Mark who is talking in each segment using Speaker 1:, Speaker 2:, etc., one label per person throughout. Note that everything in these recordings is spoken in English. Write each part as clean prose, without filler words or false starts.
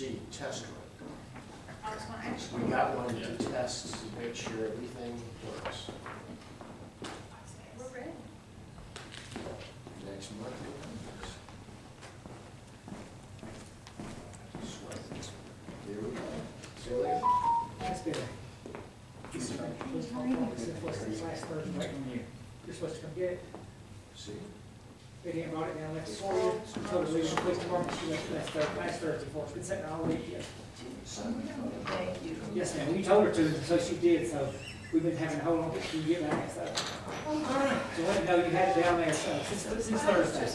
Speaker 1: C, test run.
Speaker 2: I was gonna ask
Speaker 1: We got one to test to make sure everything works.
Speaker 2: we're ready.
Speaker 1: Next month. There we go. See you later.
Speaker 3: That's good. Last Thursday, waiting on you. You're supposed to come get it.
Speaker 1: See?
Speaker 3: They didn't write it down, left it for you. Told her to leave the police department, she left it last Thursday for us. Been sitting there all week yet.
Speaker 2: Thank you.
Speaker 3: Yes, ma'am, you told her to, so she did, so we've been having to hold on to get back, so. So let me know you had it down there, so, since Thursday.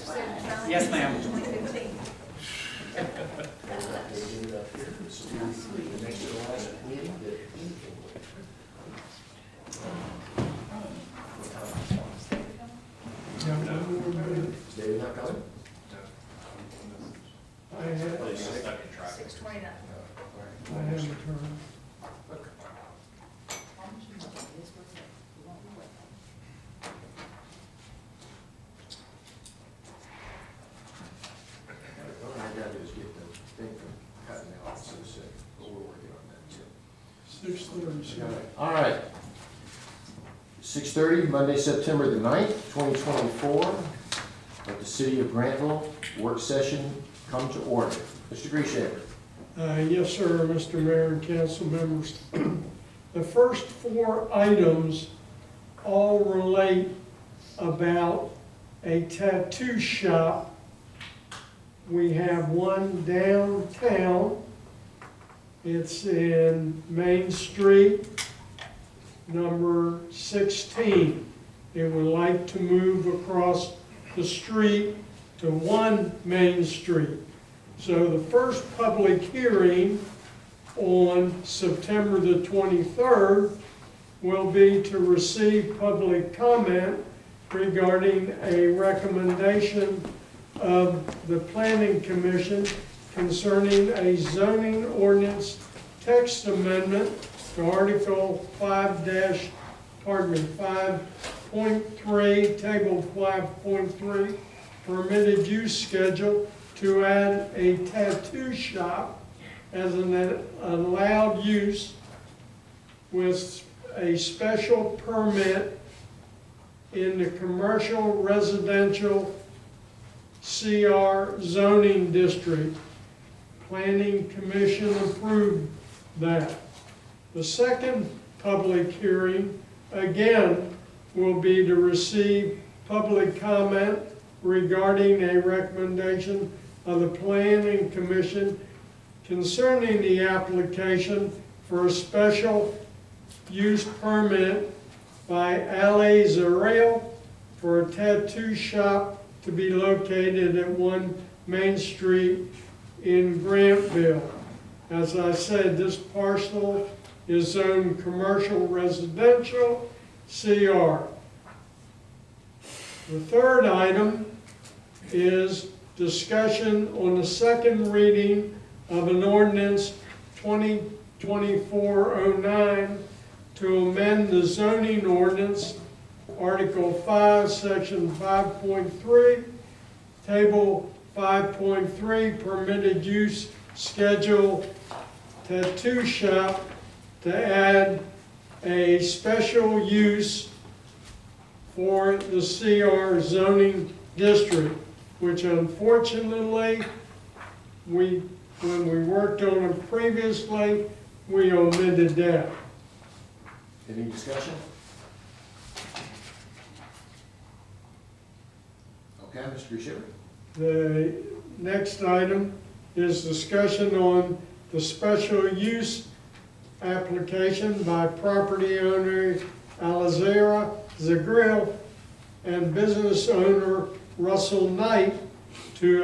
Speaker 3: Yes, ma'am.
Speaker 2: 2015.
Speaker 1: They get it up here. So the next to the last meeting, that David not coming?
Speaker 4: I have,
Speaker 5: Stuck in traffic.
Speaker 2: 629.
Speaker 4: I have a turn.
Speaker 1: All I gotta do is get the thing from cutting out, so to say, but we're working on that too.
Speaker 4: 6:30.
Speaker 1: All right. 6:30, Monday, September the 9th, 2024, at the City of Grantville, work session come to order. Mr. Grishaber.
Speaker 4: Yes, sir, Mr. Mayor and council members. The first four items all relate about a tattoo shop. We have one downtown. It's in Main Street, number 16. They would like to move across the street to 1 Main Street. So the first public hearing on September the 23rd will be to receive public comment regarding a recommendation of the Planning Commission concerning a zoning ordinance text amendment to Article 5.3, Table 5.3, permitted use schedule, to add a tattoo shop as an allowed use with a special permit in the commercial residential CR zoning district. Planning Commission approved that. The second public hearing, again, will be to receive public comment regarding a recommendation of the Planning Commission concerning the application for a special use permit by Ali Zarel for a tattoo shop to be located at 1 Main Street in Grantville. As I said, this parcel is zoned commercial residential CR. The third item is discussion on the second reading of an ordinance 2024-09 to amend the zoning ordinance, Article 5, Section 5.3, Table 5.3, permitted use schedule tattoo shop, to add a special use for the CR zoning district, which unfortunately, when we worked on it previously, we omitted that.
Speaker 1: Any discussion? Okay, Mr. Grishaber.
Speaker 4: The next item is discussion on the special use application by property owner Alizera Zagril and business owner Russell Knight to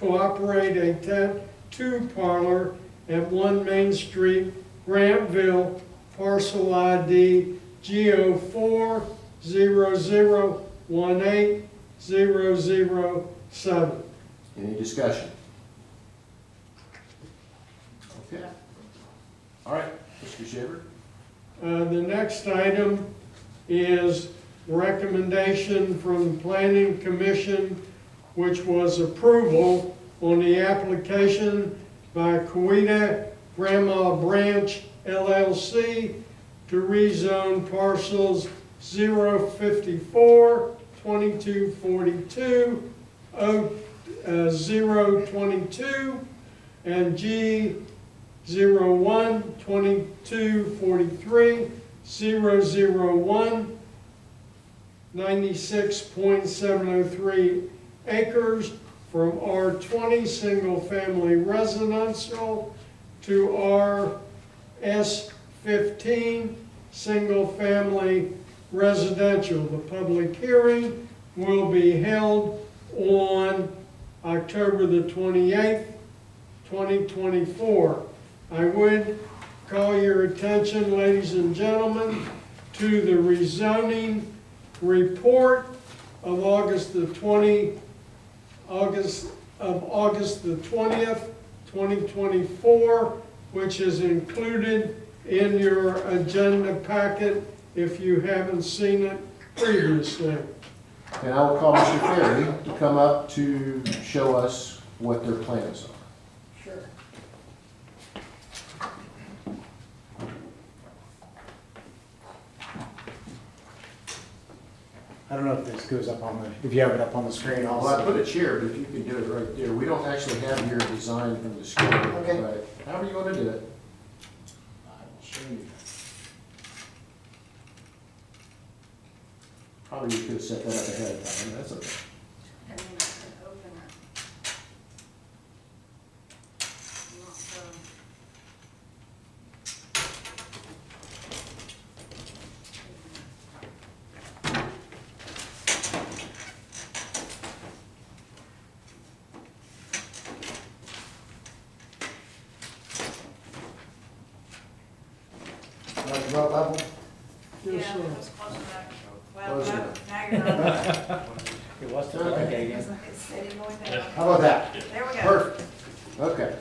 Speaker 4: operate a tattoo parlor at 1 Main Street, Grantville, parcel ID G0400180007.
Speaker 1: Any discussion? Okay. All right, Mr. Grishaber.
Speaker 4: The next item is recommendation from the Planning Commission, which was approval on the application by Coeta Grandma Branch LLC to rezone parcels 054, 2242, 022, and G 01, 2243, 001, 96.703 acres from R20 single family residential to RS15 single family residential. The public hearing will be held on October the 28th, 2024. I would call your attention, ladies and gentlemen, to the rezoning report of August the 20th, 2024, which is included in your agenda packet if you haven't seen it previously.
Speaker 1: And I will call Mr. Ferry to come up to show us what their plans are.
Speaker 3: Sure.
Speaker 5: I don't know if this goes up on the, if you have it up on the screen
Speaker 1: Well, I
Speaker 5: also.
Speaker 1: put a chair, but if you can do it right there. We don't actually have your design from the screen.
Speaker 5: Okay.
Speaker 1: But however you want to do it.
Speaker 5: I will show you.
Speaker 1: Probably you could have set that up ahead of time. That's okay.
Speaker 2: And then I can open it. Not done.
Speaker 5: Well, level.
Speaker 4: Yes,
Speaker 2: Yeah,
Speaker 4: sir.
Speaker 2: it was close enough. Well,
Speaker 1: Close
Speaker 2: now
Speaker 1: enough.
Speaker 2: now you're not.
Speaker 5: It was the
Speaker 1: Okay.
Speaker 2: It's steady going down.
Speaker 5: How about that?
Speaker 2: There we go.
Speaker 1: Perfect. Okay.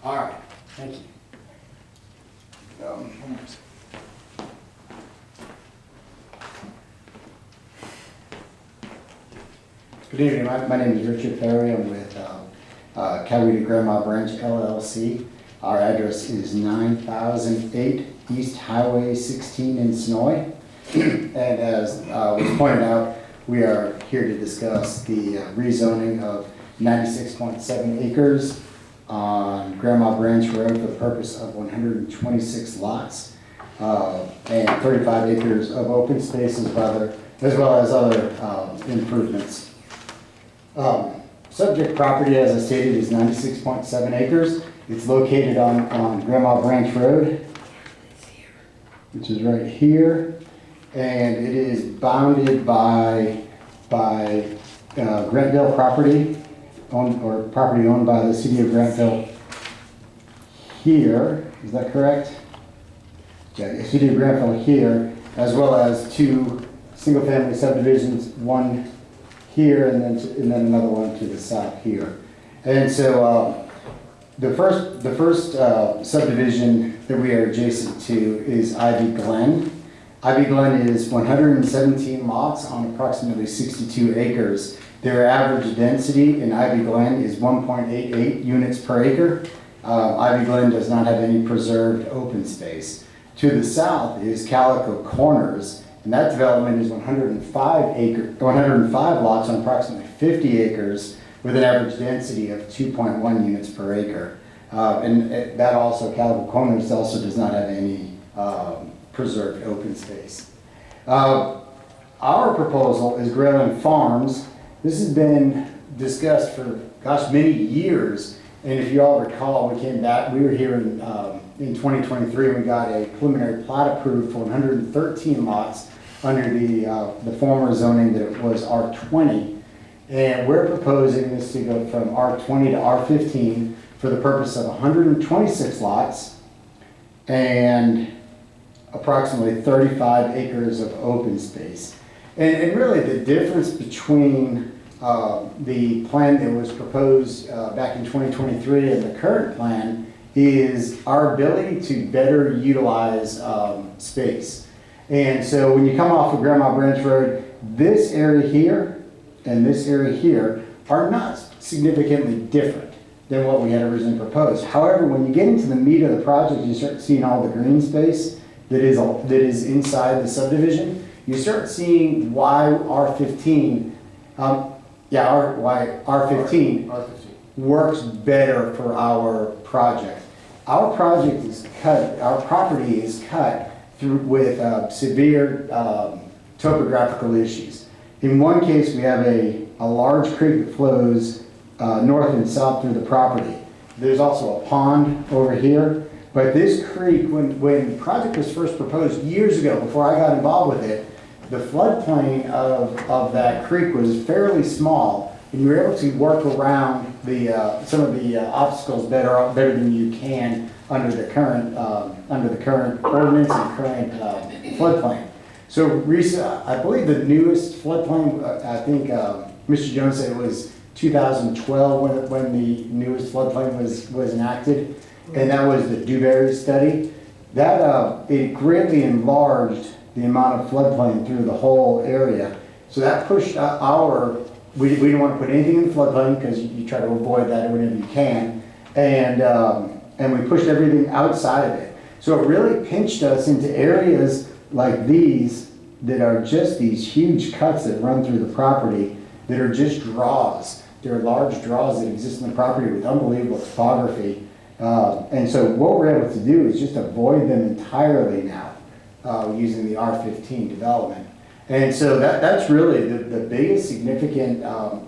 Speaker 5: All right, thank you. Good evening, my name is Richard Ferry. I'm with Coeta Grandma Branch LLC. Our address is 9008 East Highway 16 in Sonoy. And as was pointed out, we are here to discuss the rezoning of 96.7 acres on Grandma Branch Road for the purpose of 126 lots and 35 acres of open space as well as other improvements. Subject property, as I stated, is 96.7 acres. It's located on Grandma Branch Road, which is right here, and it is bounded by Grantville property, property owned by the city of Grantville here. Is that correct? Yeah, the city of Grantville here, as well as two single-family subdivisions, one here and then another one to the south here. And so the first subdivision that we are adjacent to is Ivy Glen. Ivy Glen is 117 lots on approximately 62 acres. Their average density in Ivy Glen is 1.88 units per acre. Ivy Glen does not have any preserved open space. To the south is Calico Corners, and that development is 105 lots on approximately 50 acres with an average density of 2.1 units per acre. And that also, Calico Corners also does not have any preserved open space. Our proposal is Grayland Farms. This has been discussed for, gosh, many years. And if you all recall, we came back, we were here in 2023, and we got a preliminary plat approved for 113 lots under the former zoning that it was R20. And we're proposing this to go from R20 to R15 for the purpose of 126 lots and approximately 35 acres of open space. And really the difference between the plan that was proposed back in 2023 and the current plan is our ability to better utilize space. And so when you come off of Grandma Branch Road, this area here and this area here are not significantly different than what we had originally proposed. However, when you get into the meat of the project, you start seeing all the green space that is inside the subdivision. You start seeing why R15, why R15 works better for our project. Our project is cut, our property is cut through with severe topographical issues. In one case, we have a large creek that flows north and south through the property. There's also a pond over here. But this creek, when the project was first proposed years ago, before I got involved with it, the floodplain of that creek was fairly small, and you were able to work around some of the obstacles better than you can under the current ordinance and current floodplain. So I believe the newest floodplain, I think Mr. Jones said it was 2012 when the newest floodplain was enacted, and that was the Dewberry study. That it greatly enlarged the amount of floodplain through the whole area. So that pushed we didn't want to put anything in the floodplain because you try to avoid that whenever you can, and we pushed everything outside of it. So it really pinched us into areas like these that are just these huge cuts that run through the property that are just draws. There are large draws that exist in the property with unbelievable topography. And so what we're able to do is just avoid them entirely now using the R15 development. And so that's really the biggest significant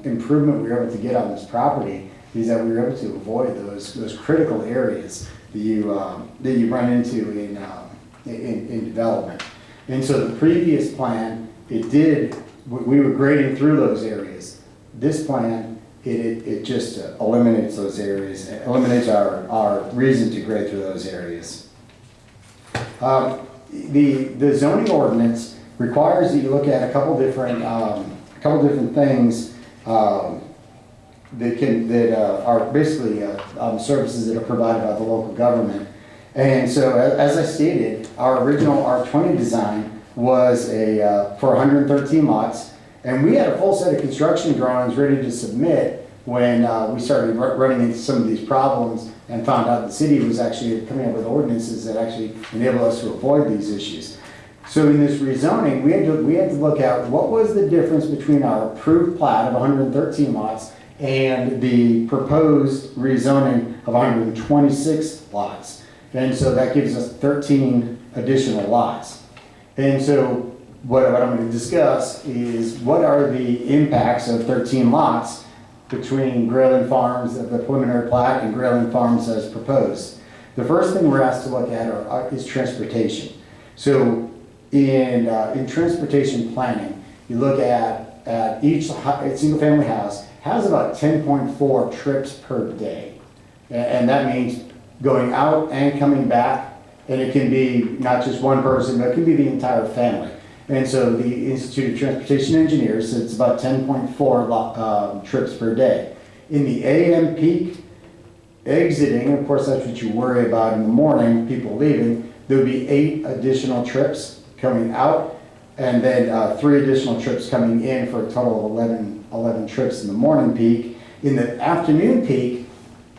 Speaker 5: improvement we were able to get on this property, is that we were able to avoid those critical areas that you run into in development. And so the previous plan, we were grading through those areas. This plan, it just eliminates those areas, it eliminates our reason to grade through those areas. The zoning ordinance requires that you look at a couple different things that are basically services that are provided by the local government. And so, as I stated, our original R20 design was for 113 lots, and we had a full set of construction drawings ready to submit when we started running into some of these problems and found out the city was actually coming up with ordinances that actually enable us to avoid these issues. So in this rezoning, we had to look at what was the difference between our approved plat of 113 lots and the proposed rezoning of 126 lots. And so that gives us 13 additional lots. And so what I'm going to discuss is what are the impacts of 13 lots between Grayland Farms, the preliminary plat, and Grayland Farms as proposed. The first thing we're asked to look at is transportation. So in transportation planning, you look at each single-family house has about 10.4 trips per day. And that means going out and coming back, and it can be not just one person, but it can be the entire family. And so the Institute of Transportation Engineers says it's about 10.4 trips per day. In the AM peak, exiting, of course that's what you worry about in the morning, people leaving, there would be 8 additional trips coming out, and then 3 additional trips coming in for a total of 11 trips in the morning peak. In the afternoon peak,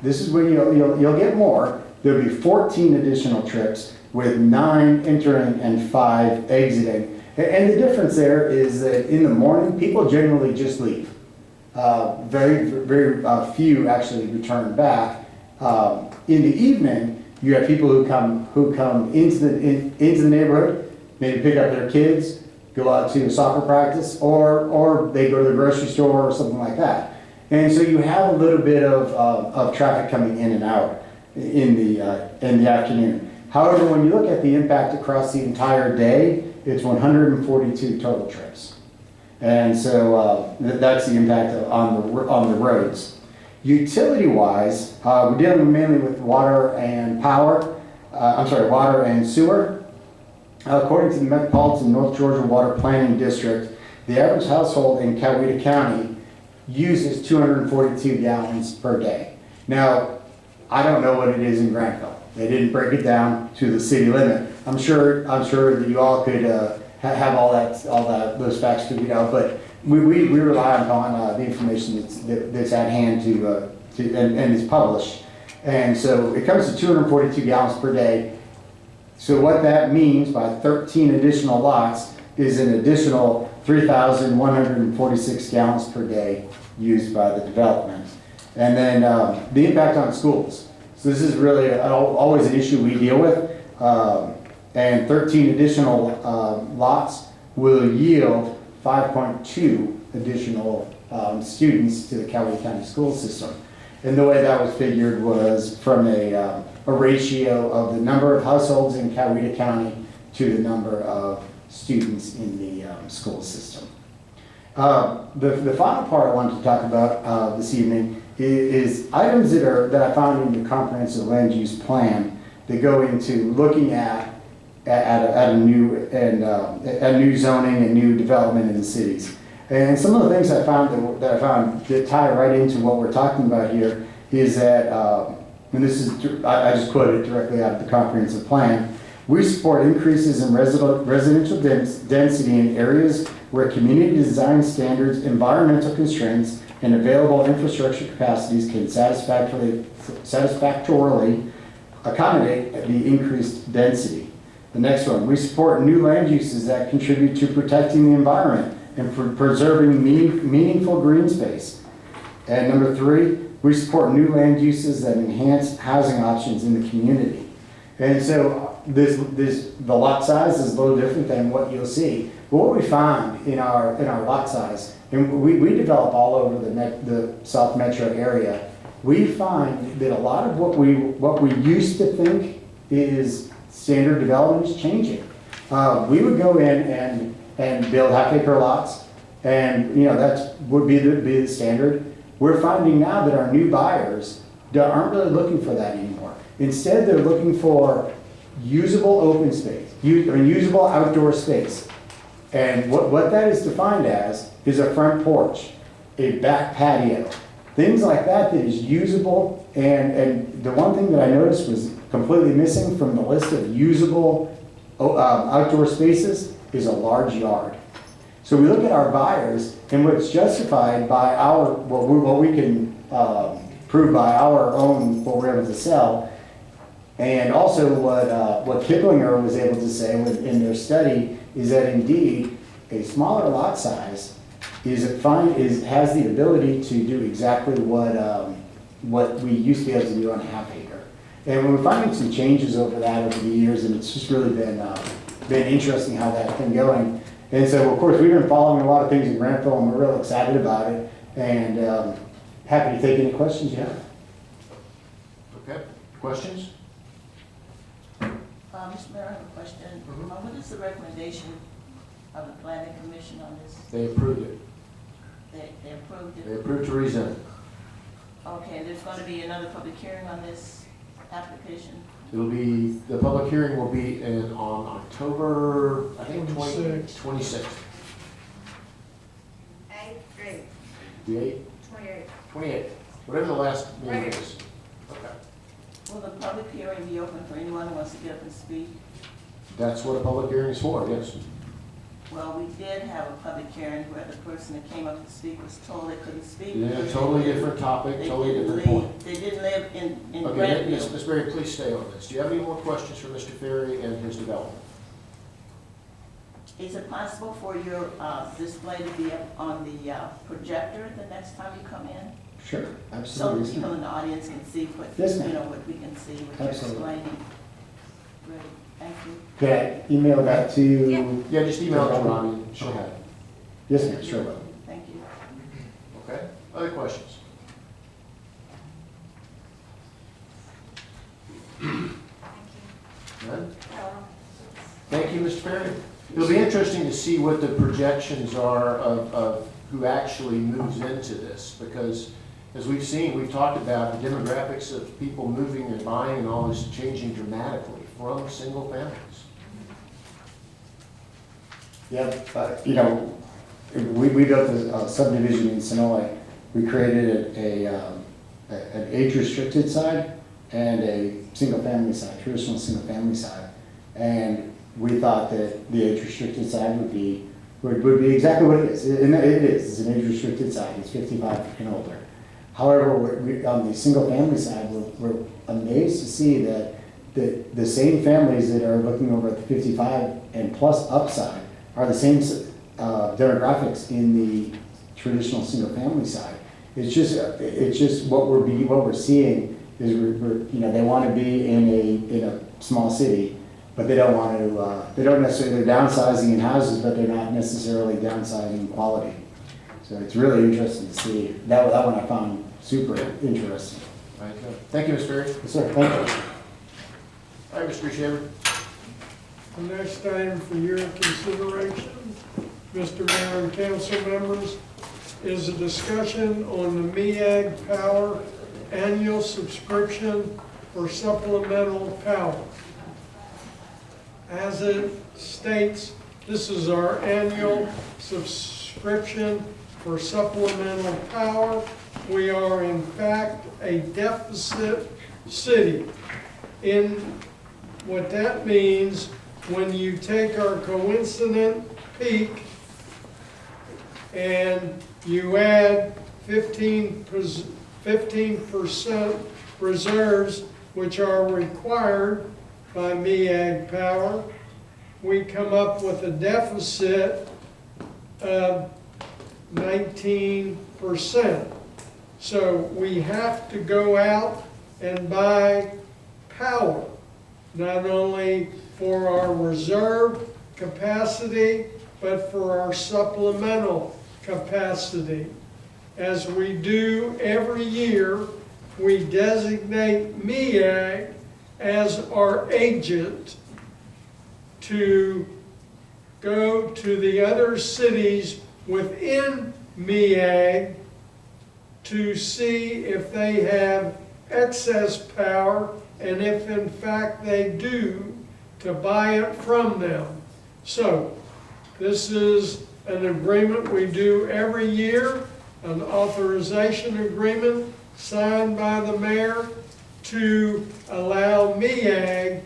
Speaker 5: this is where you'll get more. There'll be 14 additional trips with 9 entering and 5 exiting. And the difference there is that in the morning, people generally just leave. Very few actually return back. In the evening, you have people who come into the neighborhood, maybe pick up their kids, go out to a soccer practice, or they go to the grocery store or something like that. And so you have a little bit of traffic coming in and out in the afternoon. However, when you look at the impact across the entire day, it's 142 total trips. And so that's the impact on the roads. Utility-wise, we're dealing mainly with water and water and sewer. According to the Metropolitan North Georgia Water Planning District, the average household in Coweta County uses 242 gallons per day. Now, I don't know what it is in Grantville. They didn't break it down to the city limit. I'm sure that you all could have those facts figured out, but we rely upon the information that's at hand and is published. And so it comes to 242 gallons per day. So what that means by 13 additional lots is an additional 3,146 gallons per day used by the development. And then the impact on schools. So this is really always an issue we deal with. And 13 additional lots will yield 5.2 additional students to the Coweta County school system. And the way that was figured was from a ratio of the number of households in Coweta County to the number of students in the school system. The final part I wanted to talk about this evening is items that I found in the comprehensive land use plan that go into looking at a new zoning and new development in the cities. And some of the things I found that tie right into what we're talking about here is that, and this is, I just quoted directly out of the comprehensive plan, we support increases in residential density in areas where community design standards, environmental constraints, and available infrastructure capacities can satisfactorily accommodate the increased density. The next one, we support new land uses that contribute to protecting the environment and preserving meaningful green space. And number 3, we support new land uses that enhance housing options in the community. And so the lot size is a little different than what you'll see. But what we found in our lot size, and we develop all over the South Metro area, we find that a lot of what we used to think is standard development is changing. We would go in and build half-acre lots, and that would be the standard. We're finding now that our new buyers aren't really looking for that anymore. Instead, they're looking for usable open space, usable outdoor space. And what that is defined as is a front porch, a back patio, things like that is usable. And the one thing that I noticed was completely missing from the list of usable outdoor spaces is a large yard. So we look at our buyers, and what's justified by what we can prove by our own, what we're able to sell, and also what Kiplinger was able to say in their study is that indeed a smaller lot size has the ability to do exactly what we used to be able to do on a half acre. And we're finding some changes over the years, and it's just really been interesting how that's been going. And so, of course, we've been following a lot of things in Grantville, and we're real excited about it, and happy to take any questions you have.
Speaker 1: Okay, questions?
Speaker 6: Mr. Mayor, I have a question. What is the recommendation of the planning commission on this?
Speaker 1: They approved it.
Speaker 6: They approved it?
Speaker 1: They approved to rezone.
Speaker 6: Okay, there's going to be another public hearing on this application?
Speaker 1: The public hearing will be on October, I think, 26th.
Speaker 2: 8th, great,
Speaker 1: The 8th?
Speaker 2: 28th.
Speaker 1: 28th, whatever the last meeting is. Okay.
Speaker 6: Will the public hearing be open for anyone who wants to get up and speak?
Speaker 1: That's what a public hearing is for, yes.
Speaker 6: Well, we did have a public hearing where the person that came up to speak was told they couldn't speak.
Speaker 1: Yeah, totally different topic,
Speaker 6: They
Speaker 1: totally
Speaker 6: didn't
Speaker 1: different point.
Speaker 6: They didn't live in
Speaker 1: Okay, Ms.
Speaker 6: Grantville.
Speaker 1: Berry, please stay on this. Do you have any more questions for Mr. Ferry and his development?
Speaker 6: Is it possible for your display to be up on the projector the next time you come in?
Speaker 5: Sure,
Speaker 6: So
Speaker 5: absolutely.
Speaker 6: that people in the audience can see what,
Speaker 5: Yes, ma'am.
Speaker 6: what we can see, what you're
Speaker 5: Absolutely.
Speaker 6: explaining. Great, thank you.
Speaker 5: Could I email that to you?
Speaker 2: Yeah.
Speaker 1: Yeah, just email it to Ronnie, she'll have it.
Speaker 5: Yes, ma'am, sure will.
Speaker 6: Thank you.
Speaker 1: Okay, other questions? None? Thank you, Mr. Ferry. It'll be interesting to see what the projections are of who actually moves into this, because as we've seen, we've talked about the demographics of people moving and buying and all this changing dramatically from single families.
Speaker 5: Yep, we built a subdivision in Sonoy. We created an age-restricted side and a single-family side, traditional single-family side. And we thought that the age-restricted side would be exactly what it is. And it is, it's an age-restricted side, it's 55 and older. However, on the single-family side, we're amazed to see that the same families that are looking over at the 55 and plus upside are the same demographics in the traditional single-family side. It's just what we're seeing is they want to be in a small city, but they don't want to. They don't necessarily, they're downsizing in houses, but they're not necessarily downsizing in quality. So it's really interesting to see. That one I found super interesting.
Speaker 1: Right. Thank you, Mr. Perry.
Speaker 5: Yes, sir. Thank you.
Speaker 1: All right, Mr. Shaver.
Speaker 4: The next item for your consideration, Mr. Mayor and council members, is a discussion on the MEAG Power annual subscription for supplemental power. As it states, this is our annual subscription for supplemental power. We are in fact a deficit city. In what that means, when you take our coincident peak and you add 15% reserves, which are required by MEAG Power, we come up with a deficit of 19%. So we have to go out and buy power, not only for our reserve capacity, but for our supplemental capacity. As we do every year, we designate MEAG as our agent to go to the other cities within MEAG to see if they have excess power, and if in fact they do, to buy it from them. So this is an agreement we do every year, an authorization agreement signed by the mayor to allow MEAG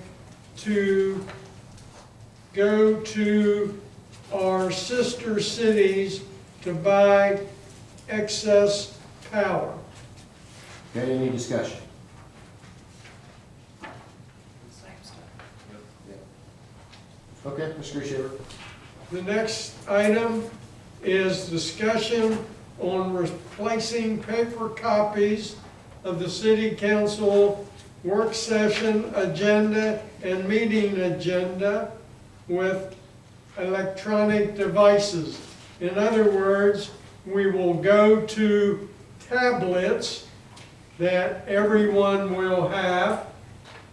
Speaker 4: to go to our sister cities to buy excess power.
Speaker 1: Okay, any discussion? Okay, Mr. Shaver.
Speaker 4: The next item is discussion on replacing paper copies of the city council work session agenda and meeting agenda with electronic devices. In other words, we will go to tablets that everyone will have,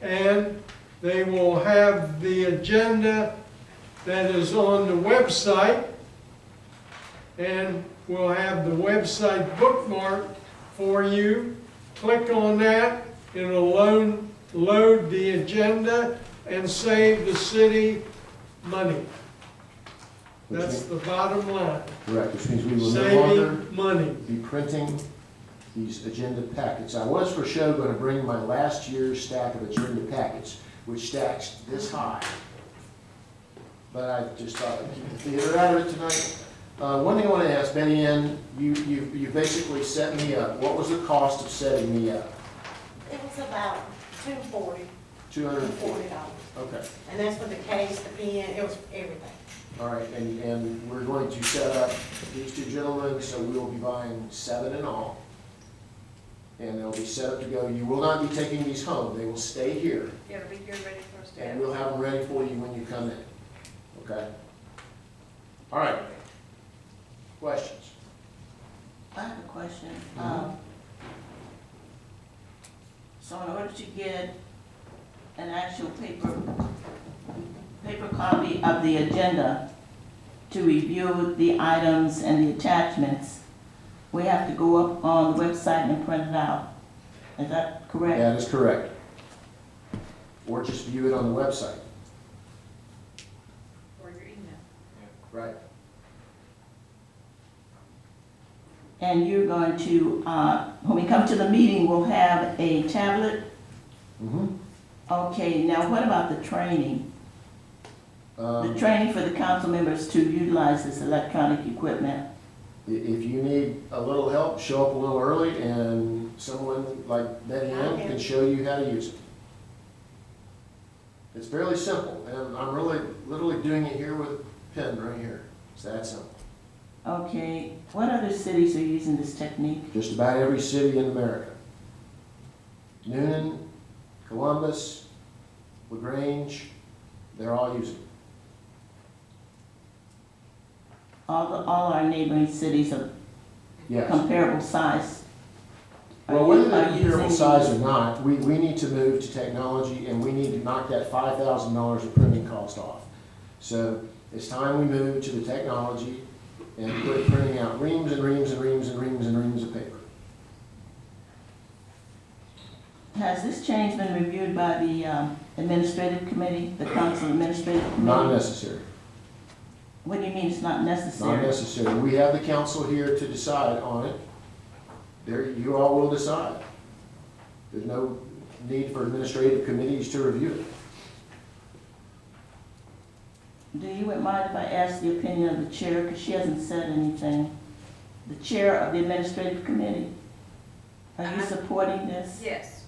Speaker 4: and they will have the agenda that is on the website, and we'll have the website bookmarked for you. Click on that, it'll load the agenda and save the city money. That's the bottom line.
Speaker 1: Correct, which means we will no longer
Speaker 4: Saving money.
Speaker 1: be printing these agenda packets. I was for show going to bring my last year's stack of agenda packets, which stacks this high. But I just thought I'd keep the theater out of it tonight. One thing I want to ask, Betty Ann, you basically set me up. What was the cost of setting me up?
Speaker 6: It was about $240.
Speaker 1: $240.
Speaker 6: Okay. And that's for the case, the pen, it was everything.
Speaker 1: All right, and we're going to set up these two gentlemen, so we will be buying 7 in all. And they'll be set up to go. You will not be taking these home. They will stay here.
Speaker 2: It'll be here ready for us to
Speaker 1: And
Speaker 2: have.
Speaker 1: we'll have them ready for you when you come in. Okay? All right. Questions?
Speaker 6: I have a question.
Speaker 1: Mhm.
Speaker 6: So in order to get an actual paper copy of the agenda to review the items and the attachments, we have to go up on the website and print it out. Is that correct?
Speaker 1: That is correct. Or just view it on the website.
Speaker 2: Or your email.
Speaker 1: Right.
Speaker 6: And you're going to, when we come to the meeting, we'll have a tablet.
Speaker 1: Mm-hmm.
Speaker 6: Okay, now what about the training? The training for the council members to utilize this electronic equipment.
Speaker 1: If you need a little help, show up a little early and someone like Betty Ann can show you how to use it. It's fairly simple, and I'm really literally doing it here with a pen right here. It's that simple.
Speaker 6: Okay, what other cities are using this technique?
Speaker 1: Just about every city in America. Noonan, Columbus, LaGrange, they're all using it.
Speaker 6: All our neighboring cities of
Speaker 1: Yes.
Speaker 6: comparable size.
Speaker 1: Well, whether they're
Speaker 6: are
Speaker 1: comparable
Speaker 6: using
Speaker 1: size
Speaker 6: these.
Speaker 1: or not, we need to move to technology and we need to knock that $5,000 of printing cost off. So it's time we move to the technology and quit printing out reams and reams and reams and reams and reams of paper.
Speaker 6: Has this change been reviewed by the administrative committee, the council administrative committee?
Speaker 1: Not necessary.
Speaker 6: What do you mean it's not necessary?
Speaker 1: Not necessary. We have the council here to decide on it. There, you all will decide. There's no need for administrative committees to review it.
Speaker 6: Do you mind if I ask the opinion of the chair, because she hasn't said anything? The chair of the administrative committee, are you supporting this?
Speaker 2: Yes,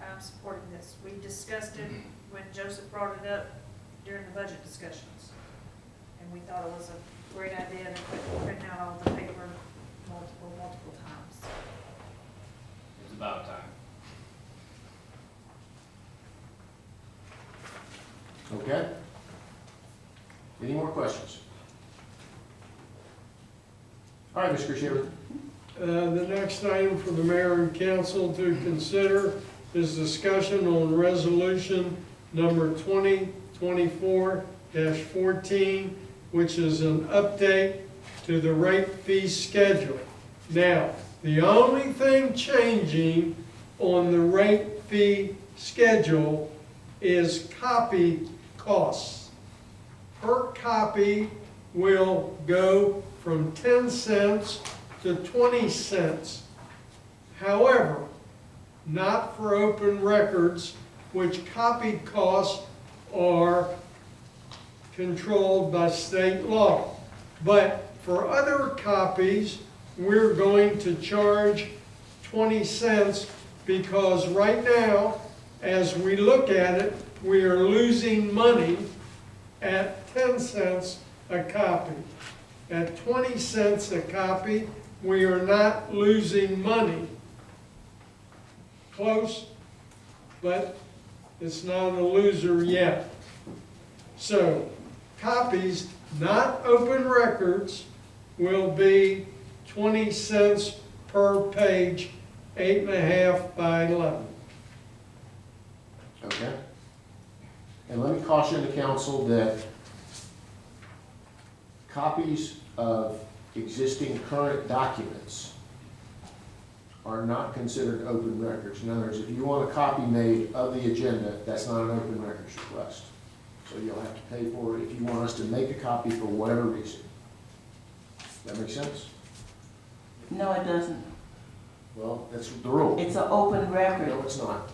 Speaker 2: I'm supporting this. We discussed it when Joseph brought it up during the budget discussions. And we thought it was a great idea to quit printing out all the paper multiple times.
Speaker 7: It's about time.
Speaker 1: Okay? Any more questions? All right, Mr. Chairman.
Speaker 4: The next item for the mayor and council to consider is discussion on resolution number 2024-14, which is an update to the rate fee schedule. Now, the only thing changing on the rate fee schedule is copy costs. Per copy will go from 10 cents to 20 cents. However, not for open records, which copy costs are controlled by state law. But for other copies, we're going to charge 20 cents because right now, as we look at it, we are losing money at 10 cents a copy. At 20 cents a copy, we are not losing money. Close, but it's not a loser yet. So, copies, not open records, will be 20 cents per page, 8.5 by 11.
Speaker 1: Okay? And let me caution the council that copies of existing current documents are not considered open records. In other words, if you want a copy made of the agenda, that's not an open records request. So you'll have to pay for it if you want us to make a copy for whatever reason. That make sense?
Speaker 6: No, it doesn't.
Speaker 1: Well, that's the rule.
Speaker 6: It's an open record.
Speaker 1: No, it's not.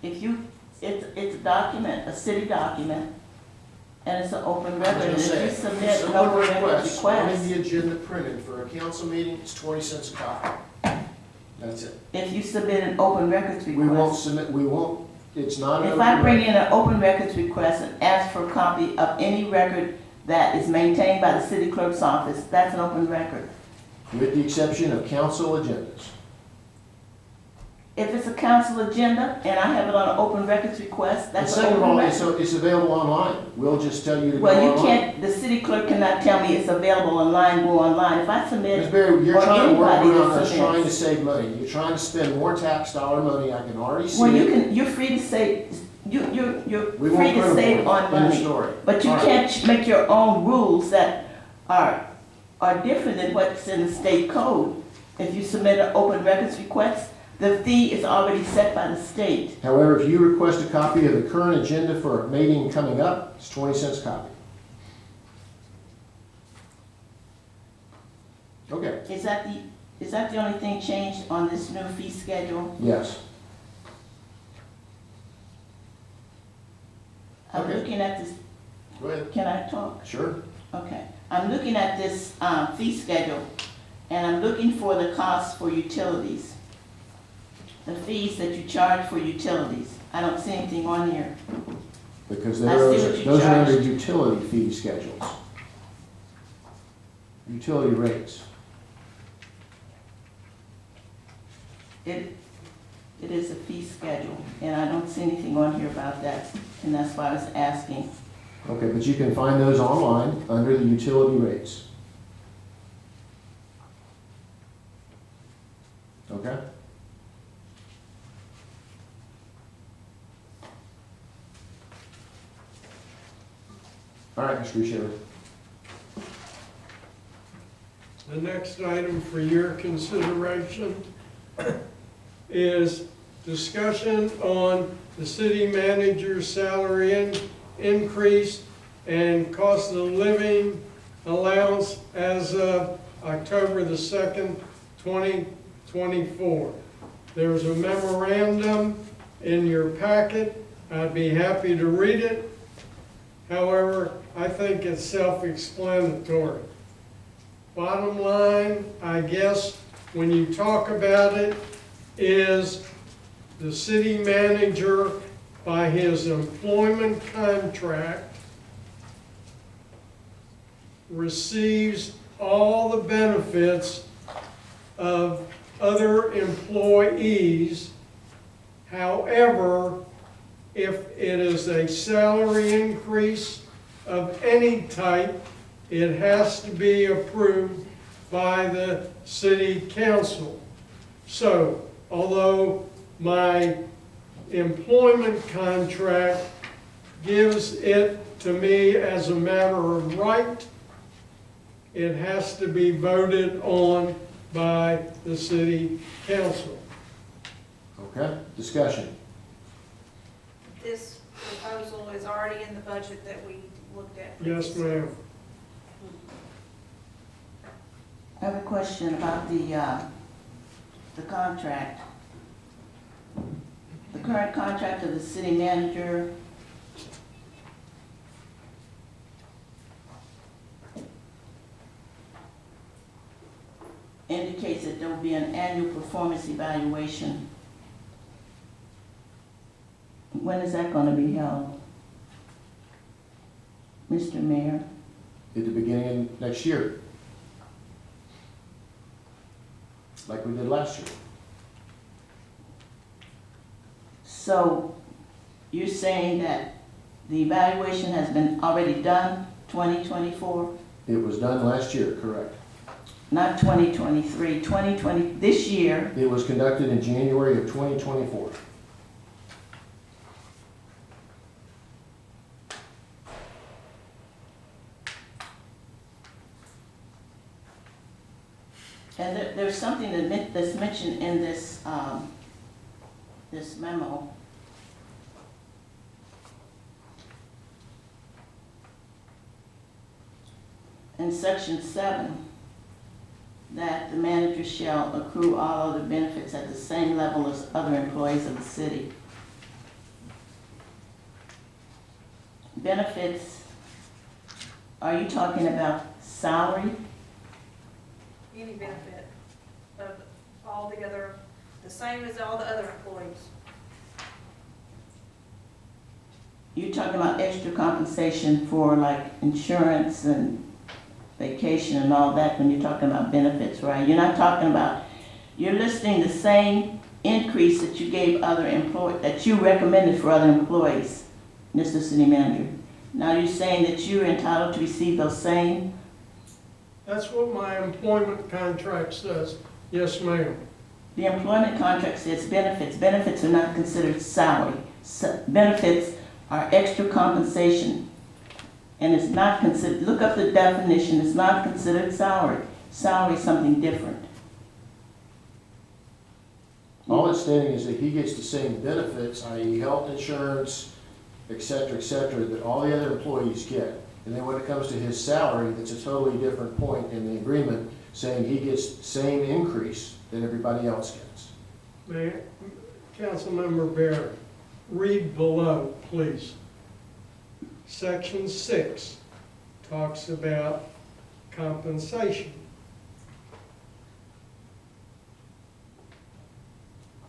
Speaker 6: If you, it's a document, a city document, and it's an open record. And if you submit an
Speaker 1: Someone
Speaker 6: open record
Speaker 1: requests wanting the
Speaker 6: request,
Speaker 1: agenda printed for a council meeting, it's 20 cents a copy. That's it.
Speaker 6: if you submit an open records
Speaker 1: We won't
Speaker 6: request,
Speaker 1: submit, it's not an
Speaker 6: if
Speaker 1: open
Speaker 6: I bring
Speaker 1: record.
Speaker 6: in an open records request and ask for a copy of any record that is maintained by the city clerk's office, that's an open record.
Speaker 1: With the exception of council agendas.
Speaker 6: If it's a council agenda and I have it on an open records request,
Speaker 1: And
Speaker 6: that's an
Speaker 1: second of
Speaker 6: open
Speaker 1: all,
Speaker 6: record.
Speaker 1: it's available online. We'll just tell you to go
Speaker 6: Well, you
Speaker 1: online.
Speaker 6: can't, the city clerk cannot tell me it's available online, go online. If I
Speaker 1: Ms.
Speaker 6: submit,
Speaker 1: Berry, you're
Speaker 6: or
Speaker 1: trying to work
Speaker 6: anybody
Speaker 1: around
Speaker 6: that
Speaker 1: us
Speaker 6: submits.
Speaker 1: trying to save money. You're trying to spend more tax dollar money. I can already see
Speaker 6: well, you
Speaker 1: it.
Speaker 6: can, you're free to save, you're
Speaker 1: We
Speaker 6: free
Speaker 1: won't
Speaker 6: to
Speaker 1: print
Speaker 6: save
Speaker 1: them.
Speaker 6: on
Speaker 1: End of
Speaker 6: money.
Speaker 1: story.
Speaker 6: But you
Speaker 1: All right.
Speaker 6: can't make your own rules that are different than what's in the state code. If you submit an open records request, the fee is already set by the state.
Speaker 1: However, if you request a copy of the current agenda for a meeting coming up, it's 20 cents a copy. Okay,
Speaker 6: Is that the only thing changed on this new fee schedule?
Speaker 1: yes.
Speaker 6: I'm
Speaker 1: Okay.
Speaker 6: looking at this,
Speaker 1: Go ahead.
Speaker 6: Can I talk?
Speaker 1: Sure.
Speaker 6: Okay. I'm looking at this fee schedule, and I'm looking for the cost for utilities. The fees that you charge for utilities. I don't see anything on here.
Speaker 1: Because
Speaker 6: I see
Speaker 1: those
Speaker 6: what you
Speaker 1: those are under
Speaker 6: charged.
Speaker 1: utility fee schedules. Utility rates.
Speaker 6: It is a fee schedule, and I don't see anything on here about that, and that's why I was asking.
Speaker 1: Okay, but you can find those online under the utility rates. Okay? All right, Mr. Sherry.
Speaker 4: The next item for your consideration is discussion on the city manager's salary increase and cost of living allowance as of October the 2nd, 2024. There's a memorandum in your packet. I'd be happy to read it. However, I think it's self-explanatory. Bottom line, I guess, when you talk about it, is the city manager, by his employment contract, receives all the benefits of other employees. However, if it is a salary increase of any type, it has to be approved by the city council. So, although my employment contract gives it to me as a matter of right, it has to be voted on by the city council.
Speaker 1: Okay, discussion.
Speaker 2: This proposal is already in the budget that we looked at.
Speaker 4: Yes,
Speaker 2: previously.
Speaker 4: ma'am.
Speaker 6: I have a question about the contract. The current contract of the city manager indicates that there will be an annual performance evaluation. When is that going to be held, Mr. Mayor?
Speaker 1: At the beginning of next year. Like we did last year.
Speaker 6: So you're saying that the evaluation has been already done, 2024?
Speaker 1: It was done last year, correct.
Speaker 6: Not 2023, 2020, this year.
Speaker 1: It was conducted in January of 2024.
Speaker 6: And there's something that's mentioned in this, this memo. In section 7, that the manager shall accrue all other benefits at the same level as other employees of the city. Benefits, are you talking about salary?
Speaker 2: Any benefit of all the other, the same as all the other employees.
Speaker 6: You're talking about extra compensation for like insurance and vacation and all that when you're talking about benefits, right? You're not talking about, you're listing the same increase that you gave other employees, that you recommended for other employees, Mr. City Manager. Now you're saying that you're entitled to receive those same?
Speaker 4: That's what my employment contract says. Yes, ma'am.
Speaker 6: The employment contract says benefits. Benefits are not considered salary. Benefits are extra compensation. And it's not considered, look up the definition, it's not considered salary. Salary is something different.
Speaker 1: All it's stating is that he gets the same benefits, i.e. health insurance, et cetera, that all the other employees get. And then when it comes to his salary, that's a totally different point in the agreement, saying he gets the same increase that everybody else gets.
Speaker 4: Mayor, Councilmember Barrett, read below, please. Section 6 talks about compensation.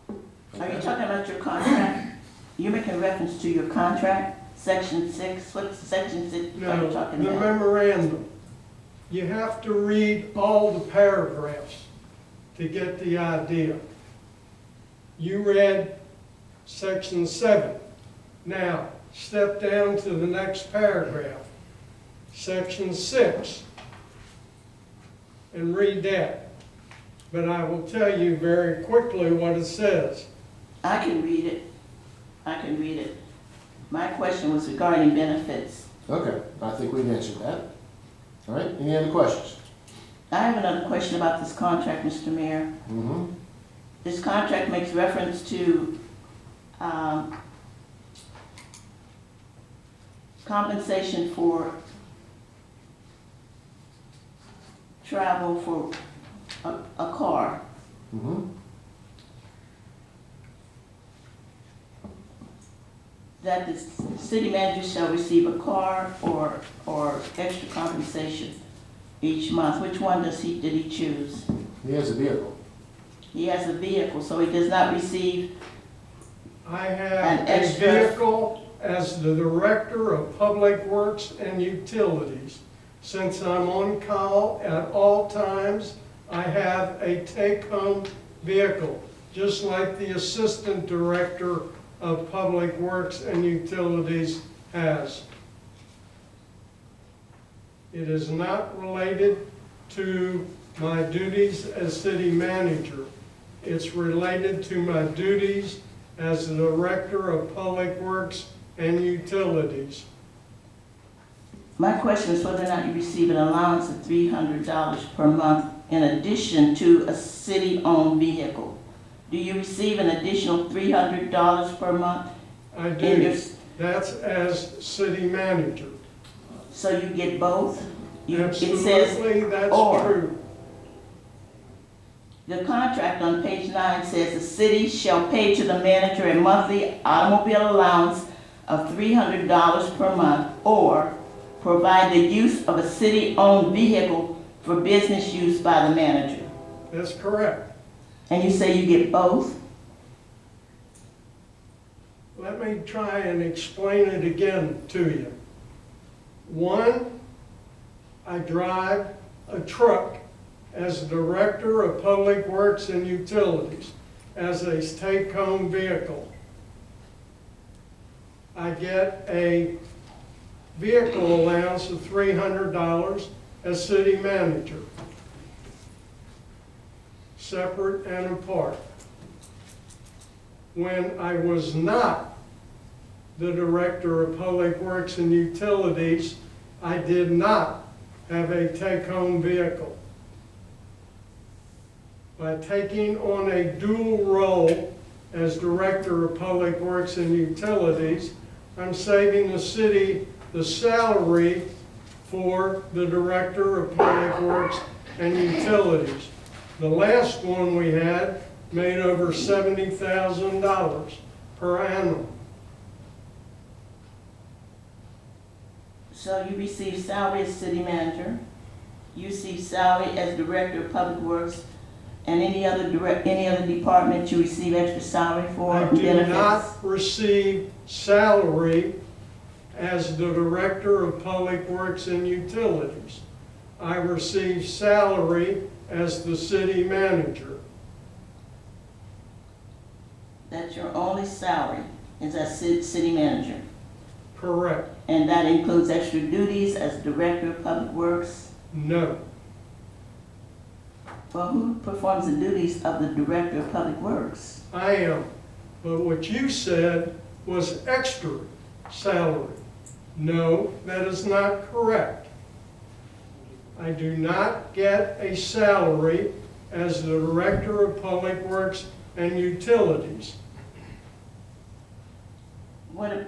Speaker 6: Are you talking about your contract? You're making reference to your contract, section 6? What's section 6 are
Speaker 4: No,
Speaker 6: you talking
Speaker 4: the
Speaker 6: about?
Speaker 4: memorandum. You have to read all the paragraphs to get the idea. You read section 7. Now, step down to the next paragraph, section 6, and read that. But I will tell you very quickly what it says.
Speaker 6: I can read it. I can read it. My question was regarding benefits.
Speaker 1: Okay, I think we've answered that. All right, any other questions?
Speaker 6: I have another question about this contract, Mr. Mayor.
Speaker 1: Mm-hmm.
Speaker 6: This contract makes reference to compensation for travel for a car.
Speaker 1: Mm-hmm.
Speaker 6: That the city manager shall receive a car or extra compensation each month. Which one did he choose?
Speaker 1: He has a vehicle.
Speaker 6: He has a vehicle, so he does not receive
Speaker 4: I
Speaker 6: an
Speaker 4: have a
Speaker 6: extra.
Speaker 4: vehicle as the Director of Public Works and Utilities. Since I'm on call at all times, I have a take-home vehicle, just like the Assistant Director of Public Works and Utilities has. It is not related to my duties as city manager. It's related to my duties as the Director of Public Works and Utilities.
Speaker 6: My question is whether or not you receive an allowance of $300 per month in addition to a city-owned vehicle. Do you receive an additional $300 per month?
Speaker 4: I
Speaker 6: in your-
Speaker 4: do. That's as city manager.
Speaker 6: So you get both? It says,
Speaker 4: Absolutely, that's
Speaker 6: or.
Speaker 4: true.
Speaker 6: the contract on page 9 says the city shall pay to the manager a monthly automobile allowance of $300 per month or provide the use of a city-owned vehicle for business use by the manager.
Speaker 4: That's correct.
Speaker 6: And you say you get both?
Speaker 4: Let me try and explain it again to you. One, I drive a truck as Director of Public Works and Utilities as a take-home vehicle. I get a vehicle allowance of $300 as city manager, separate and apart. When I was not the Director of Public Works and Utilities, I did not have a take-home vehicle. By taking on a dual role as Director of Public Works and Utilities, I'm saving the city the salary for the Director of Public Works and Utilities. The last one we had made over $70,000 per annum.
Speaker 6: So you receive salary as city manager, you receive salary as Director of Public Works, and any other department you receive extra salary for
Speaker 4: I
Speaker 6: and
Speaker 4: do
Speaker 6: benefits?
Speaker 4: not receive salary as the Director of Public Works and Utilities. I receive salary as the city manager.
Speaker 6: That's your only salary, is as city manager?
Speaker 4: Correct.
Speaker 6: And that includes extra duties as Director of Public Works?
Speaker 4: No.
Speaker 6: Well, who performs the duties of the Director of Public Works?
Speaker 4: I am. But what you said was extra salary. No, that is not correct. I do not get a salary as the Director of Public Works and Utilities.
Speaker 6: What if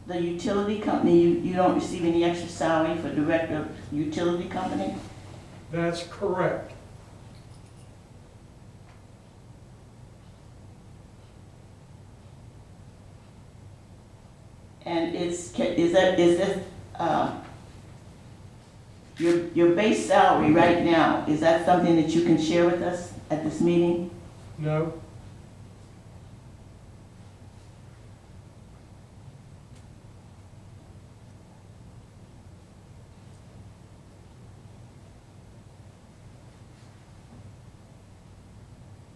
Speaker 6: the utility company, you don't receive any extra salary for Director of Utility Company?
Speaker 4: That's correct.
Speaker 6: And is your base salary right now, is that something that you can share with us at this meeting?
Speaker 4: No?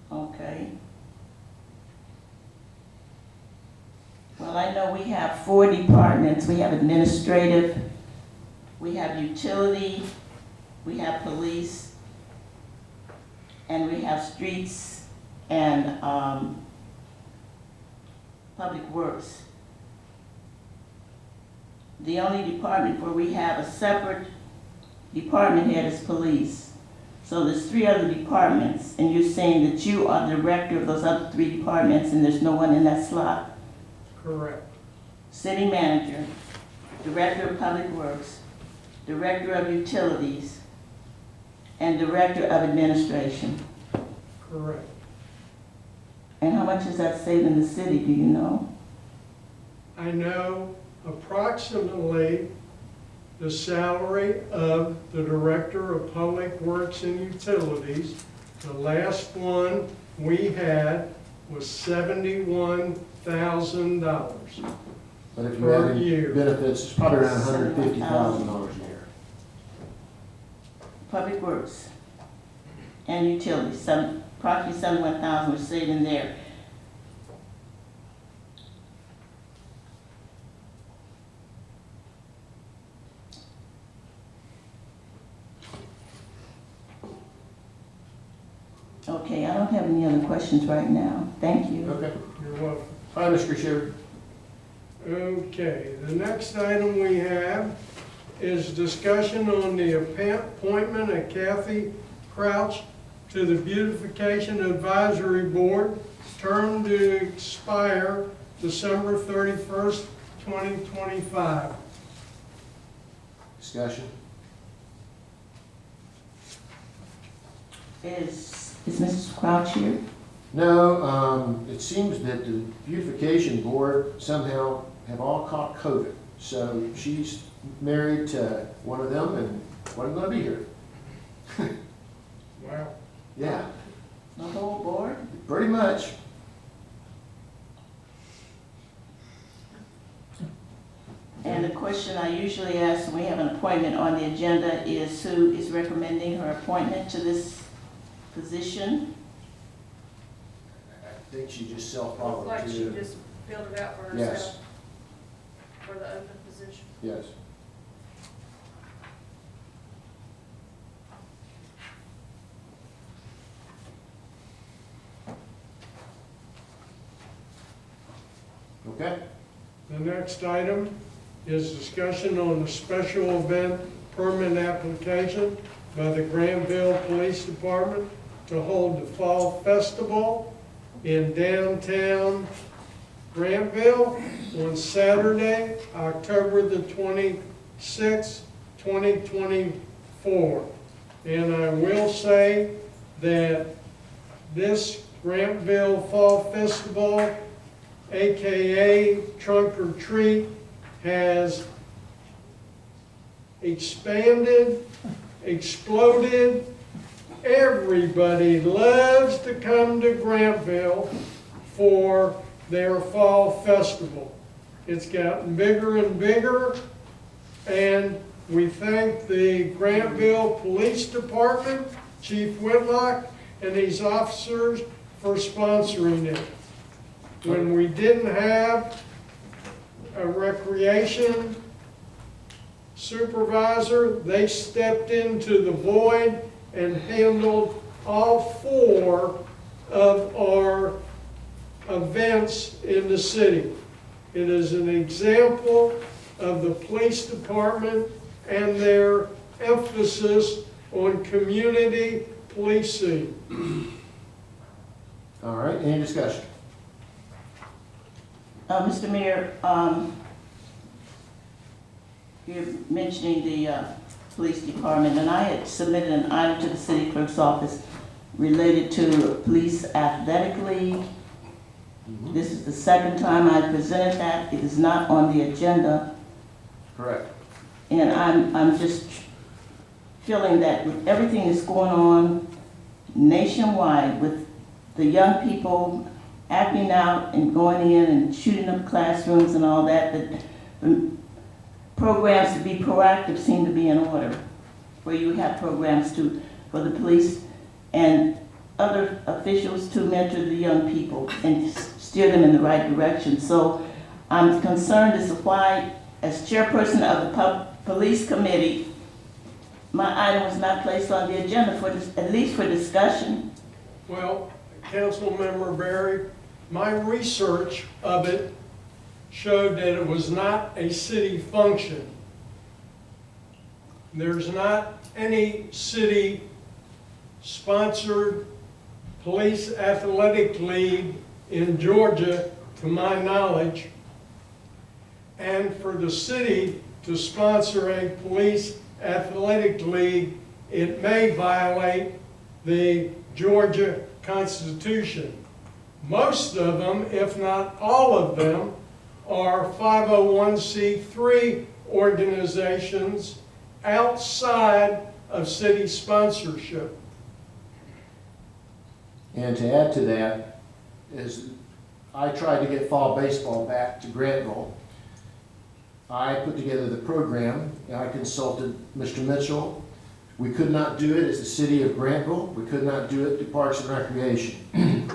Speaker 6: Okay. Well, I know we have 4 departments. We have administrative, we have utility, we have police, and we have streets and public works. The only department where we have a separate department head is police. So there's 3 other departments, and you're saying that you are the director of those other 3 departments, and there's no one in that slot?
Speaker 4: Correct.
Speaker 6: City manager, director of public works, director of utilities, and director of administration.
Speaker 4: Correct.
Speaker 6: And how much is that saving the city, do you know?
Speaker 4: I know approximately the salary of the Director of Public Works and Utilities. The last one we had was $71,000
Speaker 1: But if you
Speaker 4: per
Speaker 1: add
Speaker 4: year.
Speaker 1: in benefits, it's probably around $150,000 a year.
Speaker 6: Public works and utilities, approximately 71,000 we're saving there. Okay, I don't have any other questions right now. Thank you.
Speaker 1: Okay.
Speaker 4: You're welcome.
Speaker 1: All right, Mr. Sherry.
Speaker 4: Okay, the next item we have is discussion on the appointment of Kathy Crouch to the Beautification Advisory Board, term to expire December 31st, 2025.
Speaker 1: Discussion?
Speaker 6: Is Mrs. Crouch here?
Speaker 1: No, it seems that the beautification board somehow have all caught COVID. So she's married to one of them and wasn't gonna be here.
Speaker 4: Wow.
Speaker 1: Yeah,
Speaker 6: The whole board?
Speaker 1: pretty much.
Speaker 6: And the question I usually ask when we have an appointment on the agenda is who is recommending her appointment to this position?
Speaker 1: I think she just
Speaker 2: Looked like she
Speaker 1: self-volunteered.
Speaker 2: just filled it out for
Speaker 1: Yes.
Speaker 2: herself. For the open position.
Speaker 1: Yes. Okay.
Speaker 4: The next item is discussion on the special event permit application by the Grantville Police Department to hold the Fall Festival in downtown Grantville on Saturday, October the 26th, 2024. And I will say that this Grantville Fall Festival, AKA Trunk or Treat, has expanded, exploded. Everybody loves to come to Grantville for their fall festival. It's gotten bigger and bigger, and we thank the Grantville Police Department, Chief Whitlock, and his officers for sponsoring it. When we didn't have a recreation supervisor, they stepped into the void and handled all 4 of our events in the city. It is an example of the police department and their emphasis on community policing.
Speaker 1: All right, any discussion?
Speaker 6: Mr. Mayor, you're mentioning the police department, and I had submitted an item to the city clerk's office related to Police Athletic League. This is the second time I presented that. It is not on the agenda.
Speaker 1: Correct.
Speaker 6: And I'm just feeling that with everything that's going on nationwide, with the young people acting out and going in and shooting up classrooms and all that, that the programs to be proactive seem to be in order, where you have programs for the police and other officials to mentor the young people and steer them in the right direction. So I'm concerned as to why, as chairperson of the police committee, my item was not placed on the agenda for this, at least for discussion.
Speaker 4: Well, Councilmember Barry, my research of it showed that it was not a city function. There's not any city-sponsored police athletic league in Georgia, to my knowledge. And for the city to sponsor a police athletic league, it may violate the Georgia Constitution. Most of them, if not all of them, are 501c3 organizations outside of city sponsorship.
Speaker 1: And to add to that, is I tried to get fall baseball back to Grantville. I put together the program, and I consulted Mr. Mitchell. We could not do it as the city of Grantville. We could not do it to Parks and Recreation.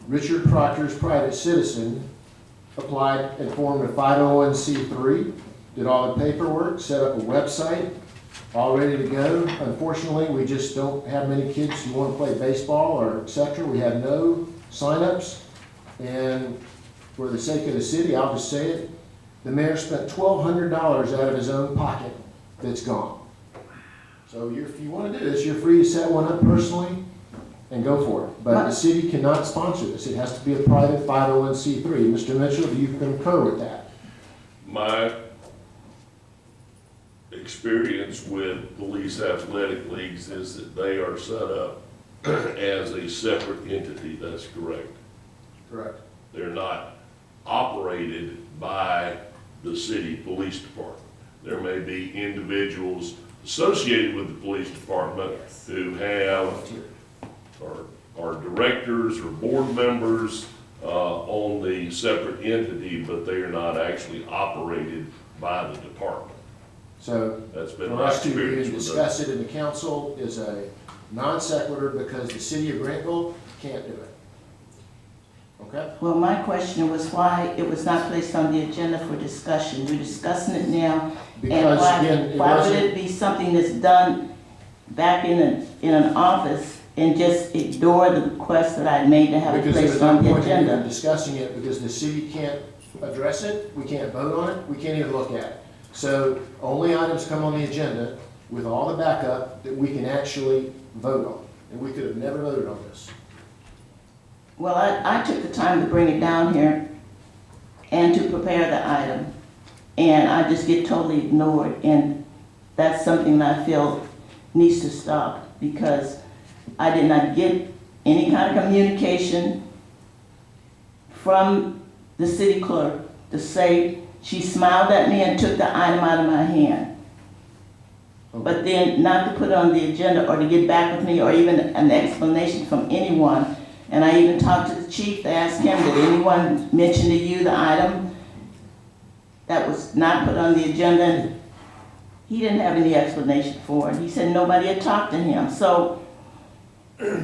Speaker 1: Richard Proctor's private citizen applied and formed a 501c3, did all the paperwork, set up a website, all ready to go. Unfortunately, we just don't have many kids who want to play baseball or et cetera. We have no signups. And for the sake of the city, I'll just say it, the mayor spent $1,200 out of his own pocket that's gone. So if you want to do this, you're free to set one up personally and go for it. But the city cannot sponsor this. It has to be a private 501c3. Mr. Mitchell, do you concur with that?
Speaker 8: My experience with police athletic leagues is that they are set up as a separate entity. That's correct.
Speaker 1: Correct.
Speaker 8: They're not operated by the city police department. There may be individuals associated with the police department who have, are directors or board members on the separate entity, but they are not actually operated by the department.
Speaker 1: So
Speaker 8: That's been
Speaker 1: for
Speaker 8: my
Speaker 1: us to
Speaker 8: experience
Speaker 1: even
Speaker 8: with
Speaker 1: discuss it in the council is a non sequitur because the city of Grantville can't do it. Okay?
Speaker 6: Well, my question was why it was not placed on the agenda for discussion. We're discussing it now. And
Speaker 1: Because again, it
Speaker 6: why would
Speaker 1: wasn't,
Speaker 6: it be something that's done back in an office and just ignore the request that I made to have it
Speaker 1: because there was
Speaker 6: placed
Speaker 1: no
Speaker 6: on the
Speaker 1: point in even
Speaker 6: agenda?
Speaker 1: discussing it because the city can't address it, we can't vote on it, we can't even look at it. So only items come on the agenda with all the backup that we can actually vote on. And we could have never voted on this.
Speaker 6: Well, I took the time to bring it down here and to prepare the item, and I just get totally ignored, and that's something that I feel needs to stop, because I did not get any kind of communication from the city clerk to say she smiled at me and took the item out of my hand. But then not to put it on the agenda or to get back with me or even an explanation from anyone. And I even talked to the chief to ask him, did anyone mention to you the item that was not put on the agenda? And he didn't have any explanation for it. He said nobody had talked to him. So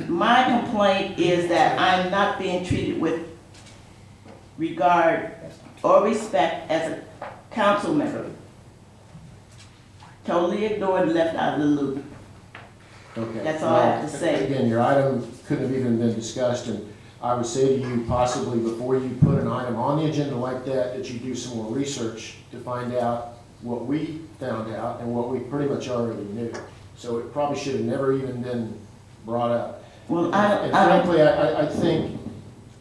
Speaker 6: my complaint is that I'm not being treated with regard or respect as a council member. Totally ignored and left out of the loop.
Speaker 1: Okay.
Speaker 6: That's all I have to say.
Speaker 1: Again, your item couldn't have even been discussed, and I would say to you, possibly before you put an item on the agenda like that, that you do some more research to find out what we found out and what we pretty much already knew. So it probably should have never even been brought up.
Speaker 6: Well,
Speaker 1: And frankly, I think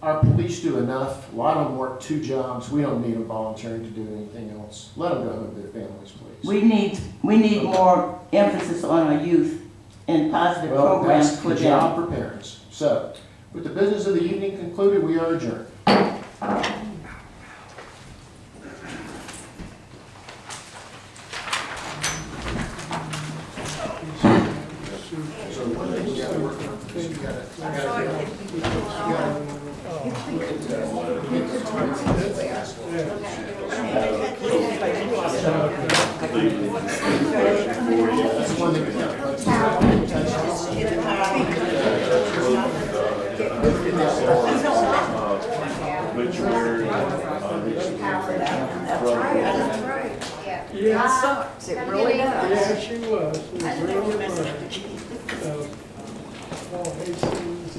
Speaker 1: our police do enough. A lot of them work 2 jobs. We don't need them volunteering to do anything else. Let them go home to their families, please.
Speaker 6: We need more emphasis on our youth and positive
Speaker 1: Well,
Speaker 6: programs
Speaker 1: that's
Speaker 6: for
Speaker 1: the
Speaker 6: them.
Speaker 1: job for parents. So, with the business of the evening concluded, we are adjourned. So one thing we gotta work on is we gotta, that's one thing we
Speaker 4: Yeah,
Speaker 9: sucks, it really does.
Speaker 4: yeah, she was. It was really fun. Paul Hastings,